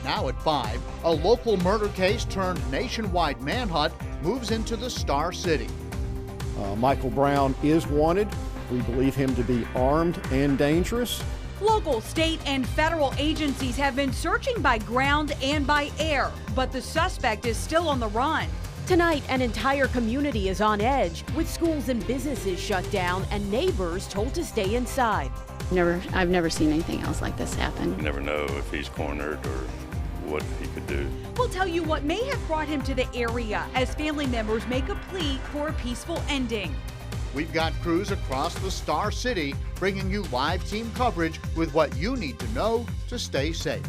Now at 5, a local murder case turned nationwide manhunt moves into the Star City. Michael Brown is wanted. We believe him to be armed and dangerous. Local, state, and federal agencies have been searching by ground and by air, but the suspect is still on the run. Tonight, an entire community is on edge, with schools and businesses shut down and neighbors told to stay inside. I've never seen anything else like this happen. You never know if he's cornered or what he could do. We'll tell you what may have brought him to the area as family members make a plea for a peaceful ending. We've got crews across the Star City bringing you live team coverage with what you need to know to stay safe.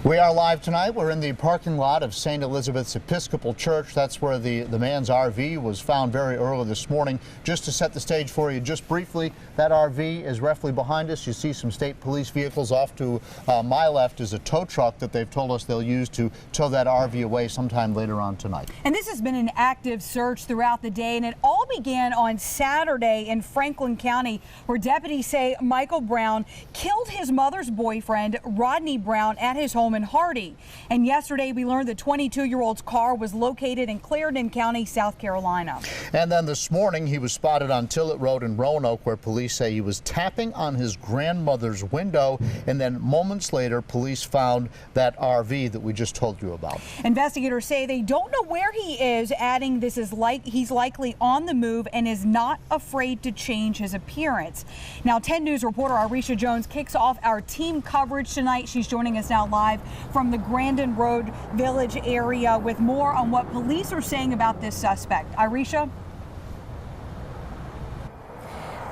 We are live tonight. We're in the parking lot of St. Elizabeth's Episcopal Church. That's where the man's RV was found very early this morning. Just to set the stage for you just briefly, that RV is roughly behind us. You see some state police vehicles. Off to my left is a tow truck that they've told us they'll use to tow that RV away sometime later on tonight. And this has been an active search throughout the day, and it all began on Saturday in Franklin County, where deputies say Michael Brown killed his mother's boyfriend, Rodney Brown, at his home in Hardy. And yesterday we learned the 22-year-old's car was located in Clarendon County, South Carolina. And then this morning he was spotted on Tillett Road in Roanoke, where police say he was tapping on his grandmother's window, and then moments later police found that RV that we just told you about. Investigators say they don't know where he is, adding this is he's likely on the move and is not afraid to change his appearance. Now 10 News reporter Arisha Jones kicks off our team coverage tonight. She's joining us now live from the Grandin Road Village area with more on what police are saying about this suspect. Arisha?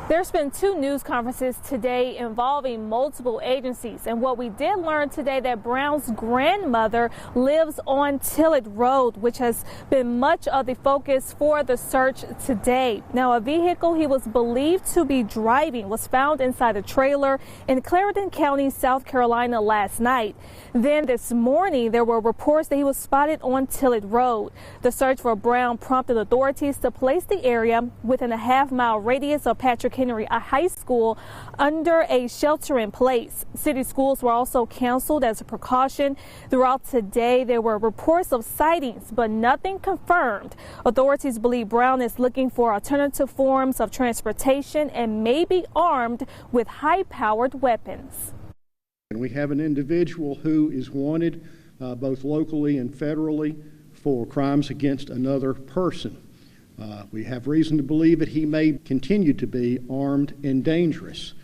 There's been 2 news conferences today involving multiple agencies, and what we did learn today that Brown's grandmother lives on Tillett Road, which has been much of the focus for the search today. Now, a vehicle he was believed to be driving was found inside a trailer in Clarendon County, South Carolina last night. Then this morning, there were reports that he was spotted on Tillett Road. The search for Brown prompted authorities to place the area within a half-mile radius of Patrick Henry High School under a shelter-in-place. City schools were also canceled as a precaution. Throughout today, there were reports of sightings, but nothing confirmed. Authorities believe Brown is looking for alternative forms of transportation and may be armed with high-powered weapons. And we have an individual who is wanted both locally and federally for crimes against another person. We have reason to believe that he may continue to be armed and dangerous.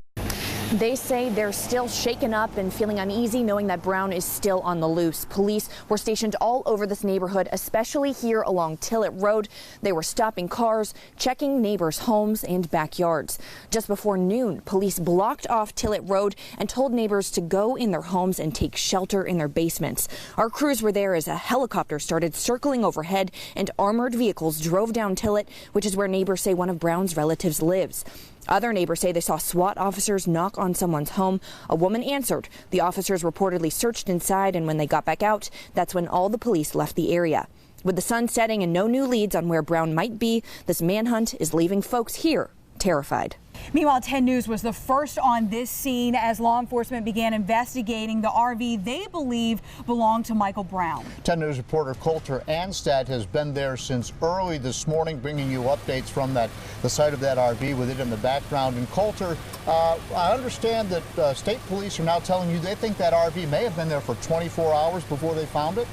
They say they're still shaken up and feeling uneasy knowing that Brown is still on the loose. Police were stationed all over this neighborhood, especially here along Tillett Road. They were stopping cars, checking neighbors' homes and backyards. Just before noon, police blocked off Tillett Road and told neighbors to go in their homes and take shelter in their basements. Our crews were there as a helicopter started circling overhead and armored vehicles drove down Tillett, which is where neighbors say one of Brown's relatives lives. Other neighbors say they saw SWAT officers knock on someone's home. A woman answered. The officers reportedly searched inside, and when they got back out, that's when all the police left the area. With the sun setting and no new leads on where Brown might be, this manhunt is leaving folks here terrified. Meanwhile, 10 News was the first on this scene as law enforcement began investigating the RV they believe belonged to Michael Brown. 10 News reporter Coulter Anstad has been there since early this morning, bringing you updates from the site of that RV with it in the background. And Coulter, I understand that state police are now telling you they think that RV may have been there for 24 hours before they found it.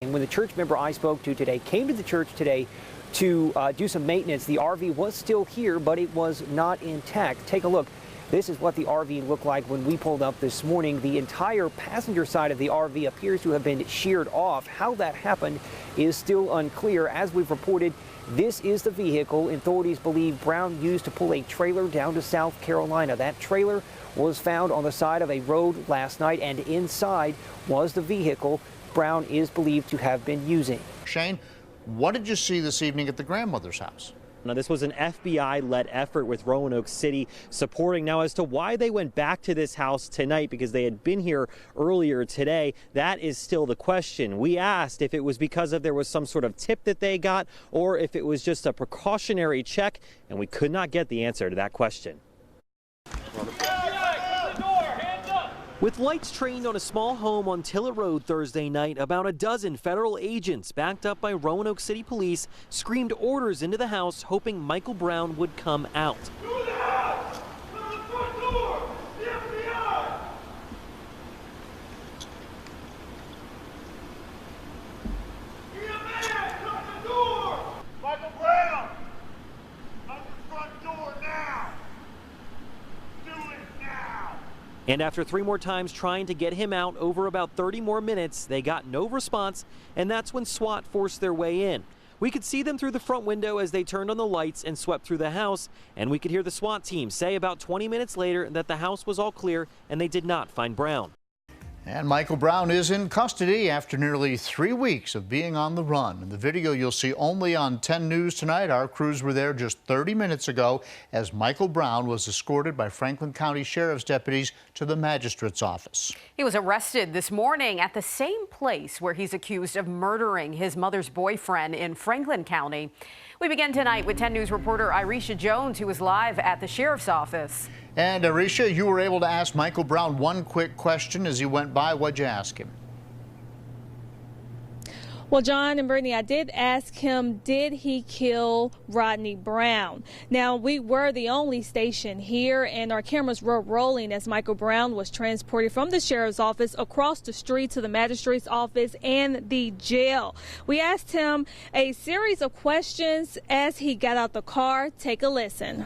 And when the church member I spoke to today came to the church today to do some maintenance, the RV was still here, but it was not intact. Take a look. This is what the RV looked like when we pulled up this morning. The entire passenger side of the RV appears to have been sheared off. How that happened is still unclear. As we've reported, this is the vehicle authorities believe Brown used to pull a trailer down to South Carolina. That trailer was found on the side of a road last night, and inside was the vehicle Brown is believed to have been using. Shane, what did you see this evening at the grandmother's house? Now, this was an FBI-led effort with Roanoke City supporting. Now, as to why they went back to this house tonight, because they had been here earlier today, that is still the question. We asked if it was because there was some sort of tip that they got or if it was just a precautionary check, and we could not get the answer to that question. With lights trained on a small home on Tillett Road Thursday night, about a dozen federal agents backed up by Roanoke City Police screamed orders into the house, hoping Michael Brown would come out. And after 3 more times trying to get him out over about 30 more minutes, they got no response, and that's when SWAT forced their way in. We could see them through the front window as they turned on the lights and swept through the house, and we could hear the SWAT team say about 20 minutes later that the house was all clear and they did not find Brown. And Michael Brown is in custody after nearly 3 weeks of being on the run. In the video you'll see only on 10 News tonight, our crews were there just 30 minutes ago as Michael Brown was escorted by Franklin County Sheriff's deputies to the magistrate's office. He was arrested this morning at the same place where he's accused of murdering his mother's boyfriend in Franklin County. We begin tonight with 10 News reporter Irisha Jones, who was live at the sheriff's office. And Irisha, you were able to ask Michael Brown one quick question as he went by. What'd you ask him? Well, John and Brittany, I did ask him, did he kill Rodney Brown? Now, we were the only station here, and our cameras were rolling as Michael Brown was transported from the sheriff's office across the street to the magistrate's office and the jail. We asked him a series of questions as he got out the car. Take a listen.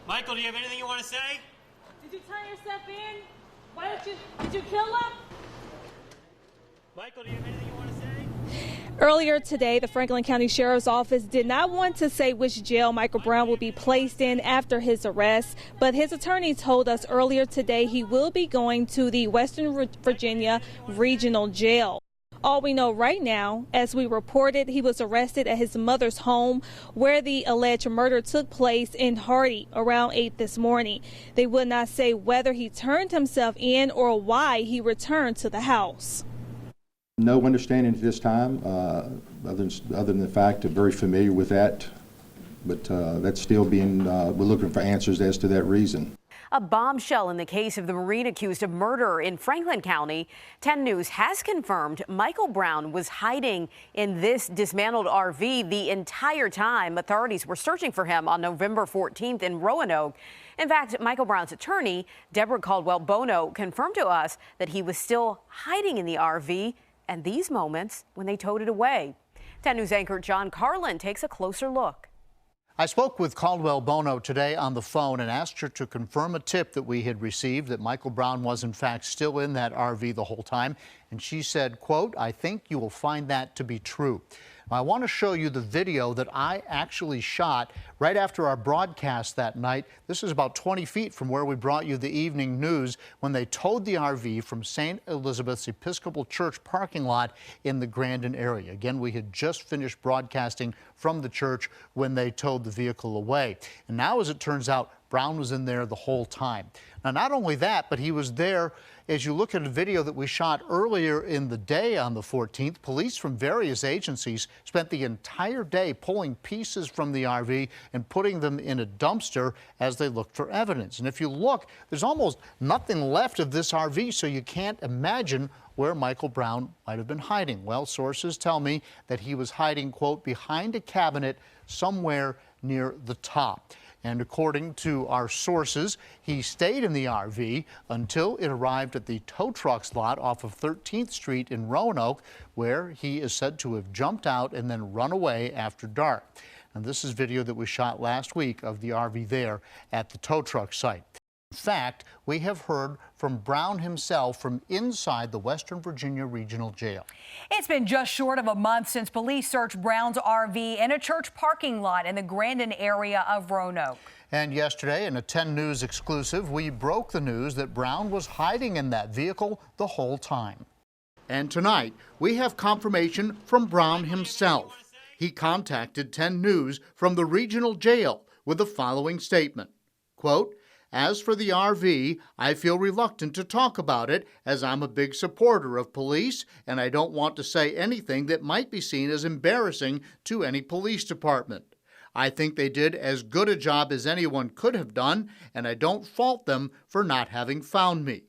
Michael, do you have anything you want to say? Did you turn yourself in? Did you kill him? Michael, do you have anything you want to say? Earlier today, the Franklin County Sheriff's Office did not want to say which jail Michael Brown will be placed in after his arrest, but his attorney told us earlier today he will be going to the Western Virginia Regional Jail. All we know right now, as we reported, he was arrested at his mother's home where the alleged murder took place in Hardy around 8 this morning. They would not say whether he turned himself in or why he returned to the house. No understanding at this time, other than the fact I'm very familiar with that, but that's still being, we're looking for answers as to that reason. A bombshell in the case of the Marine accused of murder in Franklin County. 10 News has confirmed Michael Brown was hiding in this dismantled RV the entire time authorities were searching for him on November 14th in Roanoke. In fact, Michael Brown's attorney, Deborah Caldwell-Bono, confirmed to us that he was still hiding in the RV and these moments when they towed it away. 10 News anchor John Carlin takes a closer look. I spoke with Caldwell-Bono today on the phone and asked her to confirm a tip that we had received that Michael Brown was in fact still in that RV the whole time. And she said, quote, "I think you will find that to be true." Now, I want to show you the video that I actually shot right after our broadcast that night. This is about 20 feet from where we brought you the evening news when they towed the RV from St. Elizabeth's Episcopal Church parking lot in the Grandin area. Again, we had just finished broadcasting from the church when they towed the vehicle away. And now, as it turns out, Brown was in there the whole time. Now, not only that, but he was there. As you look at a video that we shot earlier in the day on the 14th, police from various agencies spent the entire day pulling pieces from the RV and putting them in a dumpster as they looked for evidence. And if you look, there's almost nothing left of this RV, so you can't imagine where Michael Brown might have been hiding. Well, sources tell me that he was hiding, quote, behind a cabinet somewhere near the top. And according to our sources, he stayed in the RV until it arrived at the tow trucks lot off of 13th Street in Roanoke, where he is said to have jumped out and then run away after dark. And this is video that we shot last week of the RV there at the tow truck site. In fact, we have heard from Brown himself from inside the Western Virginia Regional Jail. It's been just short of a month since police searched Brown's RV in a church parking lot in the Grandin area of Roanoke. And yesterday, in a 10 News exclusive, we broke the news that Brown was hiding in that vehicle the whole time. And tonight, we have confirmation from Brown himself. He contacted 10 News from the regional jail with the following statement, quote, "As for the RV, I feel reluctant to talk about it as I'm a big supporter of police and I don't want to say anything that might be seen as embarrassing to any police department. I think they did as good a job as anyone could have done and I don't fault them for not having found me."